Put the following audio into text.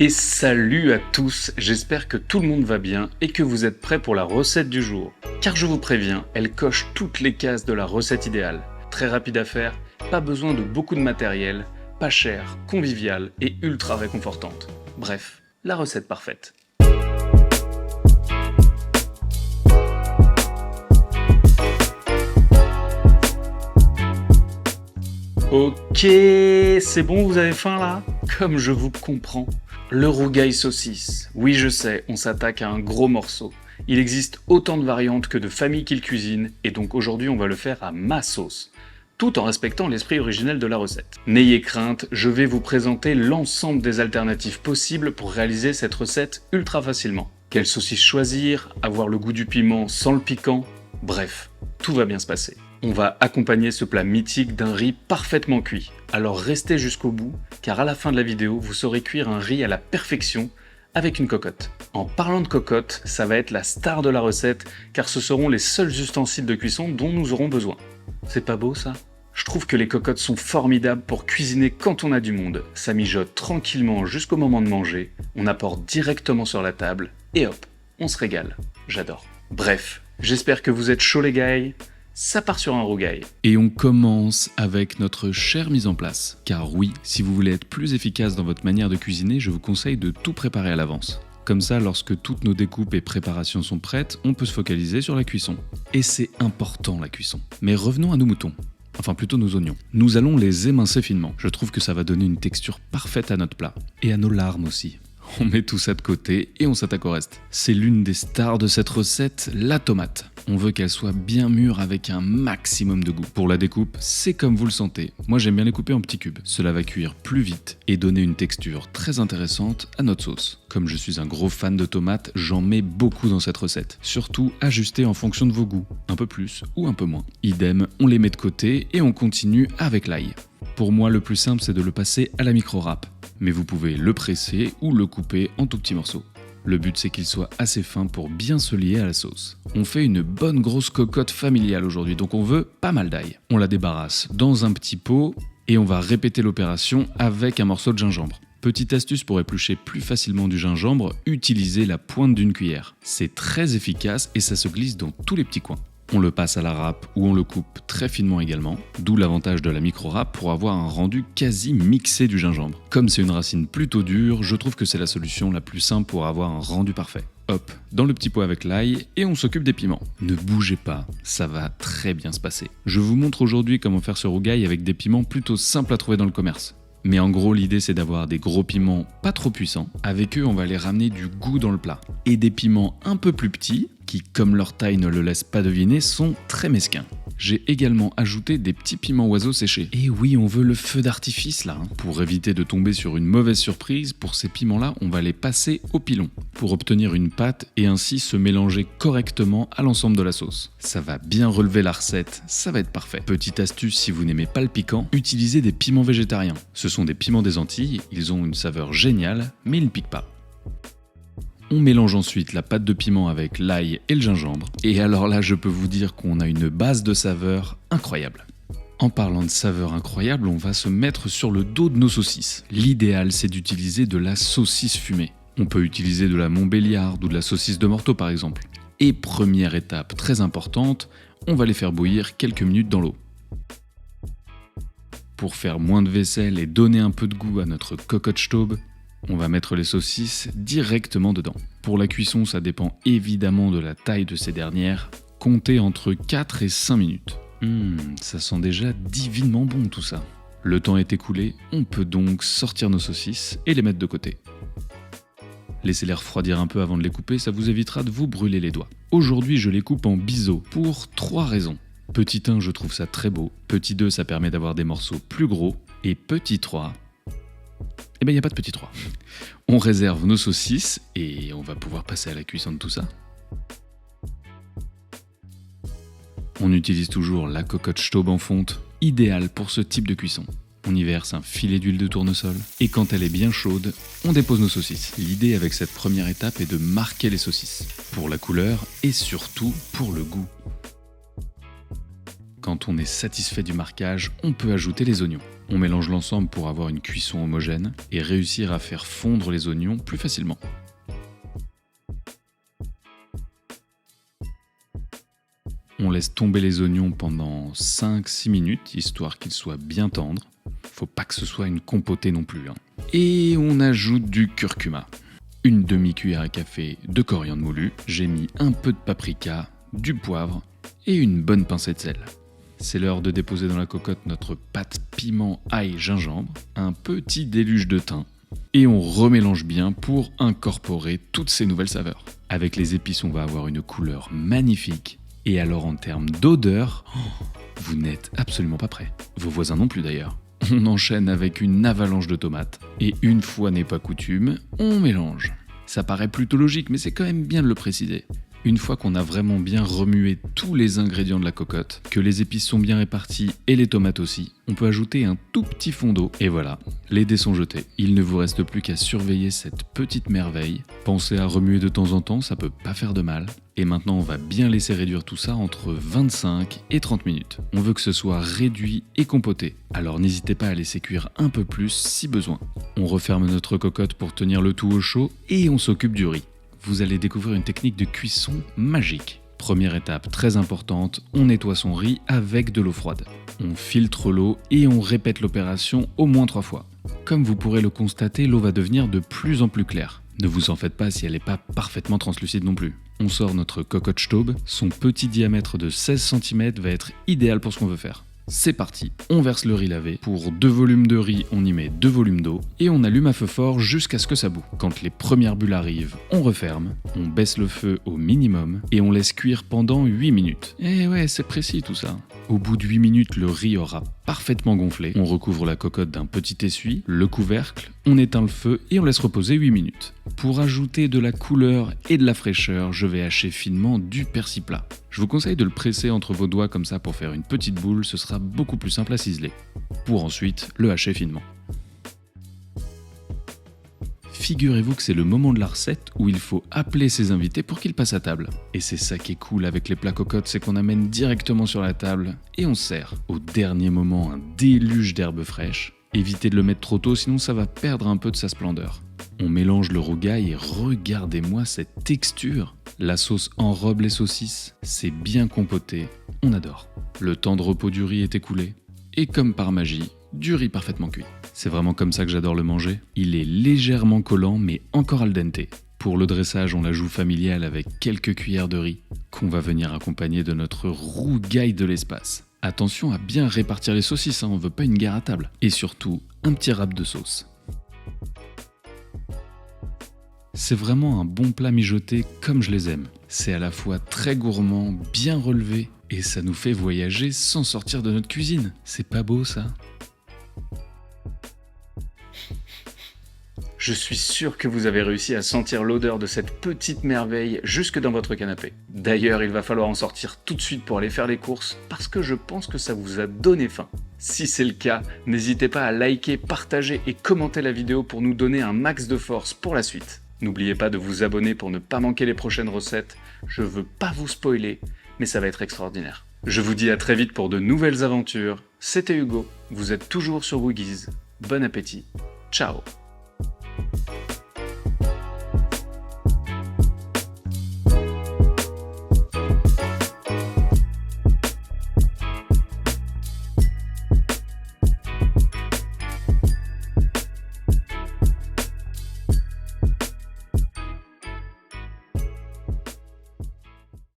Et salut à tous, j'espère que tout le monde va bien et que vous êtes prêts pour la recette du jour. Car je vous préviens, elle coche toutes les cases de la recette idéale. Très rapide à faire, pas besoin de beaucoup de matériel, pas cher, conviviale et ultra réconfortante. Bref, la recette parfaite. Ok, c'est bon, vous avez faim là? Comme je vous comprends. Le rougail saucisse. Oui, je sais, on s'attaque à un gros morceau. Il existe autant de variantes que de familles qui le cuisinent, et donc aujourd'hui on va le faire à ma sauce, tout en respectant l'esprit originel de la recette. N'ayez crainte, je vais vous présenter l'ensemble des alternatives possibles pour réaliser cette recette ultra facilement. Quelle saucisse choisir, avoir le goût du piment sans le piquant, bref, tout va bien se passer. On va accompagner ce plat mythique d'un riz parfaitement cuit. Alors restez jusqu'au bout, car à la fin de la vidéo, vous saurez cuire un riz à la perfection avec une cocotte. En parlant de cocotte, ça va être la star de la recette, car ce seront les seuls ustensiles de cuisson dont nous aurons besoin. C'est pas beau ça? Je trouve que les cocottes sont formidables pour cuisiner quand on a du monde. Ça mijote tranquillement jusqu'au moment de manger, on apporte directement sur la table, et hop, on se régale. J'adore. Bref, j'espère que vous êtes chauds les gars. Ça part sur un rougail. Et on commence avec notre chère mise en place. Car oui, si vous voulez être plus efficace dans votre manière de cuisiner, je vous conseille de tout préparer à l'avance. Comme ça, lorsque toutes nos découpes et préparations sont prêtes, on peut se focaliser sur la cuisson. Et c'est important la cuisson. Mais revenons à nos moutons. Enfin plutôt nos oignons. Nous allons les émincer finement. Je trouve que ça va donner une texture parfaite à notre plat. Et à nos larmes aussi. On met tout ça de côté et on s'attaque au reste. C'est l'une des stars de cette recette, la tomate. On veut qu'elle soit bien mûre avec un maximum de goût. Pour la découpe, c'est comme vous le sentez. Moi j'aime bien les couper en petits cubes. Cela va cuire plus vite et donner une texture très intéressante à notre sauce. Comme je suis un gros fan de tomates, j'en mets beaucoup dans cette recette. Surtout ajustez en fonction de vos goûts. Un peu plus ou un peu moins. Idem, on les met de côté et on continue avec l'ail. Pour moi, le plus simple, c'est de le passer à la micro-râpe. Mais vous pouvez le presser ou le couper en tout petits morceaux. Le but, c'est qu'il soit assez fin pour bien se lier à la sauce. On fait une bonne grosse cocotte familiale aujourd'hui, donc on veut pas mal d'ail. On la débarrasse dans un petit pot et on va répéter l'opération avec un morceau de gingembre. Petite astuce pour éplucher plus facilement du gingembre, utilisez la pointe d'une cuillère. C'est très efficace et ça se glisse dans tous les petits coins. On le passe à la râpe ou on le coupe très finement également, d'où l'avantage de la micro-râpe pour avoir un rendu quasi mixé du gingembre. Comme c'est une racine plutôt dure, je trouve que c'est la solution la plus simple pour avoir un rendu parfait. Hop, dans le petit pot avec l'ail et on s'occupe des piments. Ne bougez pas, ça va très bien se passer. Je vous montre aujourd'hui comment faire ce rougail avec des piments plutôt simples à trouver dans le commerce. Mais en gros, l'idée c'est d'avoir des gros piments pas trop puissants. Avec eux, on va aller ramener du goût dans le plat. Et des piments un peu plus petits, qui, comme leur taille ne le laisse pas deviner, sont très mesquins. J'ai également ajouté des petits piments oiseaux séchés. Et oui, on veut le feu d'artifice là. Pour éviter de tomber sur une mauvaise surprise, pour ces piments-là, on va les passer au pilon, pour obtenir une pâte et ainsi se mélanger correctement à l'ensemble de la sauce. Ça va bien relever la recette, ça va être parfait. Petite astuce, si vous n'aimez pas le piquant, utilisez des piments végétariens. Ce sont des piments des Antilles, ils ont une saveur géniale, mais ils ne piquent pas. On mélange ensuite la pâte de piment avec l'ail et le gingembre. Et alors là, je peux vous dire qu'on a une base de saveurs incroyable. En parlant de saveurs incroyables, on va se mettre sur le dos de nos saucisses. L'idéal, c'est d'utiliser de la saucisse fumée. On peut utiliser de la Montbéliarde ou de la saucisse de Morteau par exemple. Et première étape très importante, on va les faire bouillir quelques minutes dans l'eau. Pour faire moins de vaisselle et donner un peu de goût à notre Cocotte-Staub, on va mettre les saucisses directement dedans. Pour la cuisson, ça dépend évidemment de la taille de ces dernières. Comptez entre 4 et 5 minutes. Ça sent déjà divinement bon tout ça. Le temps est écoulé, on peut donc sortir nos saucisses et les mettre de côté. Laissez-les refroidir un peu avant de les couper, ça vous évitera de vous brûler les doigts. Aujourd'hui, je les coupe en biseau pour 3 raisons. Petit 1, je trouve ça très beau. Petit 2, ça permet d'avoir des morceaux plus gros. Et petit 3... Eh ben, il n'y a pas de petit 3. On réserve nos saucisses et on va pouvoir passer à la cuisson de tout ça. On utilise toujours la Cocotte-Staub en fonte, idéale pour ce type de cuisson. On y verse un filet d'huile de tournesol et quand elle est bien chaude, on dépose nos saucisses. L'idée avec cette première étape est de marquer les saucisses, pour la couleur et surtout pour le goût. Quand on est satisfait du marquage, on peut ajouter les oignons. On mélange l'ensemble pour avoir une cuisson homogène et réussir à faire fondre les oignons plus facilement. On laisse tomber les oignons pendant 5-6 minutes, histoire qu'ils soient bien tendres. Faut pas que ce soit une compotée non plus. Et on ajoute du curcuma. Une demi-cuillère à café de coriandre moulu. J'ai mis un peu de paprika, du poivre et une bonne pincée de sel. C'est l'heure de déposer dans la cocotte notre pâte piment, ail, gingembre, un petit déluge de thym. Et on remélange bien pour incorporer toutes ces nouvelles saveurs. Avec les épices, on va avoir une couleur magnifique. Et alors en termes d'odeur, vous n'êtes absolument pas prêts. Vos voisins non plus d'ailleurs. On enchaîne avec une avalanche de tomates. Et une fois n'est pas coutume, on mélange. Ça paraît plutôt logique, mais c'est quand même bien de le préciser. Une fois qu'on a vraiment bien remué tous les ingrédients de la cocotte, que les épices sont bien réparties et les tomates aussi, on peut ajouter un tout petit fond d'eau et voilà, les dés sont jetés. Il ne vous reste plus qu'à surveiller cette petite merveille. Pensez à remuer de temps en temps, ça peut pas faire de mal. Et maintenant on va bien laisser réduire tout ça entre 25 et 30 minutes. On veut que ce soit réduit et compoté, alors n'hésitez pas à laisser cuire un peu plus si besoin. On referme notre cocotte pour tenir le tout au chaud et on s'occupe du riz. Vous allez découvrir une technique de cuisson magique. Première étape très importante, on nettoie son riz avec de l'eau froide. On filtre l'eau et on répète l'opération au moins 3 fois. Comme vous pourrez le constater, l'eau va devenir de plus en plus claire. Ne vous en faites pas si elle n'est pas parfaitement translucide non plus. On sort notre Cocotte-Staub, son petit diamètre de 16 cm va être idéal pour ce qu'on veut faire. C'est parti, on verse le riz lavé. Pour 2 volumes de riz, on y met 2 volumes d'eau et on allume à feu fort jusqu'à ce que ça bout. Quand les premières bulles arrivent, on referme, on baisse le feu au minimum et on laisse cuire pendant 8 minutes. Eh ouais, c'est précis tout ça. Au bout de 8 minutes, le riz aura parfaitement gonflé. On recouvre la cocotte d'un petit essuie, le couvercle, on éteint le feu et on laisse reposer 8 minutes. Pour ajouter de la couleur et de la fraîcheur, je vais hacher finement du persil plat. Je vous conseille de le presser entre vos doigts comme ça pour faire une petite boule, ce sera beaucoup plus simple à ciseler. Pour ensuite le hacher finement. Figurez-vous que c'est le moment de la recette où il faut appeler ses invités pour qu'ils passent à table. Et c'est ça qui est cool avec les plats cocottes, c'est qu'on amène directement sur la table et on sert. Au dernier moment, un déluge d'herbes fraîches. Évitez de le mettre trop tôt, sinon ça va perdre un peu de sa splendeur. On mélange le rougail et regardez-moi cette texture. La sauce enrobe les saucisses, c'est bien compoté, on adore. Le temps de repos du riz est écoulé. Et comme par magie, du riz parfaitement cuit. C'est vraiment comme ça que j'adore le manger. Il est légèrement collant mais encore al dente. Pour le dressage, on la joue familiale avec quelques cuillères de riz qu'on va venir accompagner de notre rougail de l'espace. Attention à bien répartir les saucisses, on veut pas une guerre à table. Et surtout, un petit râpe de sauce. C'est vraiment un bon plat mijoté comme je les aime. C'est à la fois très gourmand, bien relevé, et ça nous fait voyager sans sortir de notre cuisine. C'est pas beau ça ? Je suis sûr que vous avez réussi à sentir l'odeur de cette petite merveille jusque dans votre canapé. D'ailleurs, il va falloir en sortir tout de suite pour aller faire les courses, parce que je pense que ça vous a donné faim. Si c'est le cas, n'hésitez pas à liker, partager et commenter la vidéo pour nous donner un max de force pour la suite. N'oubliez pas de vous abonner pour ne pas manquer les prochaines recettes. Je veux pas vous spoiler, mais ça va être extraordinaire. Je vous dis à très vite pour de nouvelles aventures. C'était Hugo, vous êtes toujours sur Woogies. Bon appétit, ciao.